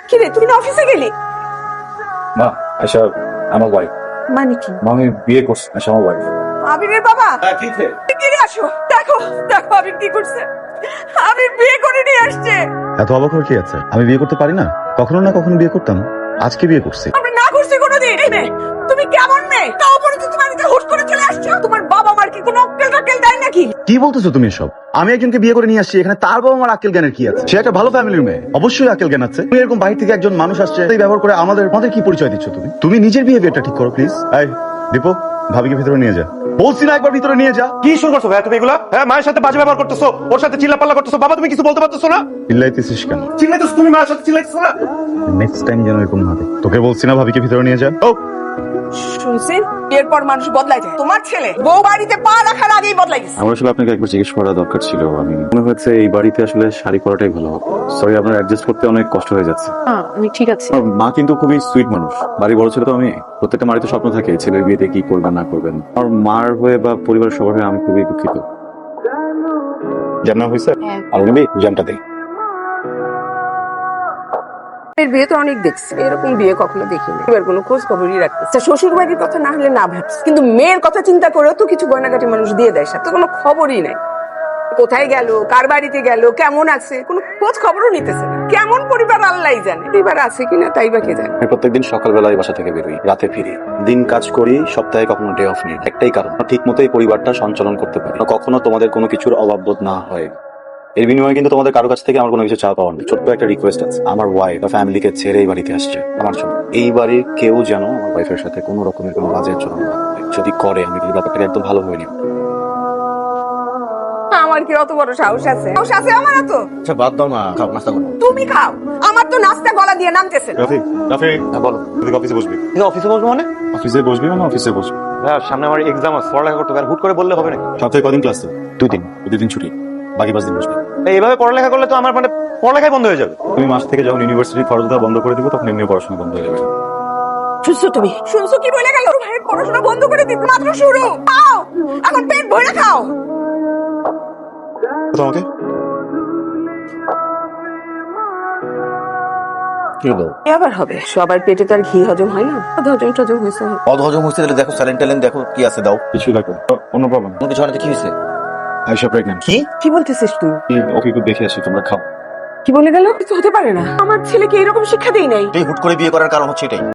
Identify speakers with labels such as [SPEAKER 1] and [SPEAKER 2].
[SPEAKER 1] কি রে, তুই না অফিসে গেলি?
[SPEAKER 2] মা, আয়শা আমার ওয়াইফ।
[SPEAKER 1] মানে কি?
[SPEAKER 2] মা, আমি বিয়ে করছি, আয়শা আমার ওয়াইফ।
[SPEAKER 1] আবিরের বাবা, এদিকে আসো। দেখো দেখো আবির কি করছে। আবির বিয়ে করে নিয়ে আসছে।
[SPEAKER 3] এত অবাক হওয়ার কি আছে? আমি বিয়ে করতে পারি না? কখনো না কখনো বিয়ে করতাম, আজকে বিয়ে করছি।
[SPEAKER 1] আমরা না করছি কোনোদিন। এই মেয়ে, তুমি কেমন মেয়ে? তাও উপরে তো তোমার হুট করে চলে আসছো। তোমার বাবা মার কি কোনো অক্কেল টক্কেল দেয় নাকি?
[SPEAKER 3] কি বলতেছো তুমি এসব? আমি একজনকে বিয়ে করে নিয়ে আসছি, এখানে তার বাবা আমার আক্কেল জ্ঞানের কি আছে? সে একটা ভালো ফ্যামিলির মেয়ে, অবশ্যই আক্কেল জ্ঞান আছে। তুমি এরকম বাইরে থেকে একজন মানুষ আসছে এই ব্যবহার করে আমাদের কি পরিচয় দিচ্ছ তুমি? তুমি নিজের বিহেভিয়ারটা ঠিক করো প্লিজ। এই দীপু, ভাবিকে ভিতরে নিয়ে যা। বলছি না একবার ভিতরে নিয়ে যা।
[SPEAKER 4] কি শুরু করছো ভাই তুমি এগুলা? হ্যাঁ, মায়ের সাথে বাজে ব্যবহার করতেছো, ওর সাথে চিল্লাপাল্লা করতেছো। বাবা তুমি কিছু বলতে পারতেছো না?
[SPEAKER 3] চিল্লাইতেছিস কেন?
[SPEAKER 4] চিল্লাইতেছো তুমি, মায়ের সাথে চিল্লাইতেছো না?
[SPEAKER 3] নেক্সট টাইম যেন এরকম না হয়। তোকে বলছি না ভাবিকে ভিতরে নিয়ে যা। ও
[SPEAKER 1] শুনছি বিয়ের পর মানুষ বদলাই যায়। তোমার ছেলে বউ বাড়িতে পা রাখার আগেই বদলাই গেছে।
[SPEAKER 5] আমার আসলে আপনাকে একবার জিজ্ঞেস করা দরকার ছিল। আমি মনে হয়েছে এই বাড়িতে আসলে শাড়ি পরাটাই ভালো হবে। সরি, আপনার অ্যাডজাস্ট করতে অনেক কষ্ট হয়ে যাচ্ছে।
[SPEAKER 1] আমি ঠিক আছে।
[SPEAKER 5] আমার মা কিন্তু খুবই সুইট মানুষ, বাড়ি বড় ছিল তো আমি। প্রত্যেকটা মারই তো স্বপ্ন থাকে ছেলের বিয়েতে কি করবেন না করবেন। আমার মার হয়ে বা পরিবারের সবার হয়ে আমি খুবই দুঃখিত।
[SPEAKER 2] জানা হয়েছে?
[SPEAKER 1] হ্যাঁ।
[SPEAKER 2] আর নেবি জানটা দেই।
[SPEAKER 1] এর বিয়ে তো অনেক দেখছি, এরকম বিয়ে কখনো দেখিনি। এবার কোনো খোঁজ খবরই রাখতেছে। শ্বশুর বাড়ির কথা না হলে না ভাবছি, কিন্তু মেয়ের কথা চিন্তা করেও তো কিছু গয়নাগাটি মানুষ দিয়ে দেয়, সাথে কোনো খবরই নাই। কোথায় গেল, কার বাড়িতে গেল, কেমন আছে, কোনো খোঁজ খবরও নিতেছে না। কেমন পরিবার আল্লাহই জানে। এবার আছে কিনা তাই বা কে জানে।
[SPEAKER 5] আমি প্রত্যেকদিন সকালবেলায় বাসা থেকে বেরোই, রাতে ফিরি, দিন কাজ করি, সপ্তাহে কখনো ডে অফ নিই। একটাই কারণ, ঠিক মতো এই পরিবারটা সঞ্চালন করতে পারি। কখনো তোমাদের কোনো কিছুর অভাববোধ না হয়। এর বিনিময়ে কিন্তু তোমাদের কারো কাছ থেকে আমার কোনো কিছু চাওয়া পাওয়ার নেই। ছোট্ট একটা রিকোয়েস্ট আছে, আমার ওয়াইফ বা ফ্যামিলিকে ছেড়ে এই বাড়িতে আসছে আমার জন্য। এই বাড়ির কেউ যেন আমার ওয়াইফের সাথে কোনো রকমের কোনো বাজে আচরণ না করে। যদি করে আমি কিন্তু ব্যাপারটাকে একদম ভালোভাবে নিব।
[SPEAKER 1] আমার কি অত বড় সাহস আছে? সাহস আছে আমার এত?
[SPEAKER 2] আচ্ছা বাদ দাও না, খাও, নাস্তা করো।
[SPEAKER 1] তুমি খাও, আমার তো নাস্তা গলা দিয়ে নামতেছে না।
[SPEAKER 2] রাফি, রাফি,
[SPEAKER 5] হ্যাঁ বলো।
[SPEAKER 2] তুই অফিসে বসবি?
[SPEAKER 4] তুমি অফিসে বসবো মানে?
[SPEAKER 2] অফিসে বসবি মানে অফিসে বসবি।
[SPEAKER 4] হ্যাঁ, সামনে আমার এক্সাম আছে, পড়ালেখা করতে হবে। আর হুট করে বললে হবে নাকি?
[SPEAKER 2] সপ্তাহে কদিন ক্লাস?
[SPEAKER 5] 2 দিন।
[SPEAKER 2] 2 দিন ছুটি, বাকি 5 দিন বসবি।
[SPEAKER 4] এইভাবে পড়ালেখা করলে তো আমার মানে পড়ালেখাই বন্ধ হয়ে যাবে।
[SPEAKER 2] তুমি মাস থেকে যখন ইউনিভার্সিটির খরচ দেওয়া বন্ধ করে দিবো তখন এমনি পড়াশোনা বন্ধ হয়ে যাবে।
[SPEAKER 1] শুনছো তুমি? শুনছো কি বলে গেল? ভাইয়ের পড়াশোনা বন্ধ করে দিতে মাত্র শুরু। খাও, এখন পেট ভরে খাও।
[SPEAKER 2] তো আমাকে কি হলো?
[SPEAKER 1] কি আবার হবে? সবার পেটে তো আর ঘি হজম হয় না। হজম টজম হয়েছে।
[SPEAKER 6] অধহজম হচ্ছে, তাহলে দেখো স্যালেন ট্যালেন দেখো কি আছে, দাও।
[SPEAKER 2] কিছু লাগবে না। অন্য প্রবলেম?
[SPEAKER 6] কোনো কিছু হয়তো কি হয়েছে?
[SPEAKER 2] আয়শা প্রেগন্যান্ট।
[SPEAKER 6] কি?
[SPEAKER 1] কি বলতেছিস তুই?
[SPEAKER 2] ওকে একটু দেখে আসি, তোমরা খাও।
[SPEAKER 1] কি বলে গেল? কিছু হতে পারে না। আমার ছেলেকে এরকম শিক্ষা দেই নাই।
[SPEAKER 6] তুই হুট করে বিয়ে করার কারণ হচ্ছে এটাই।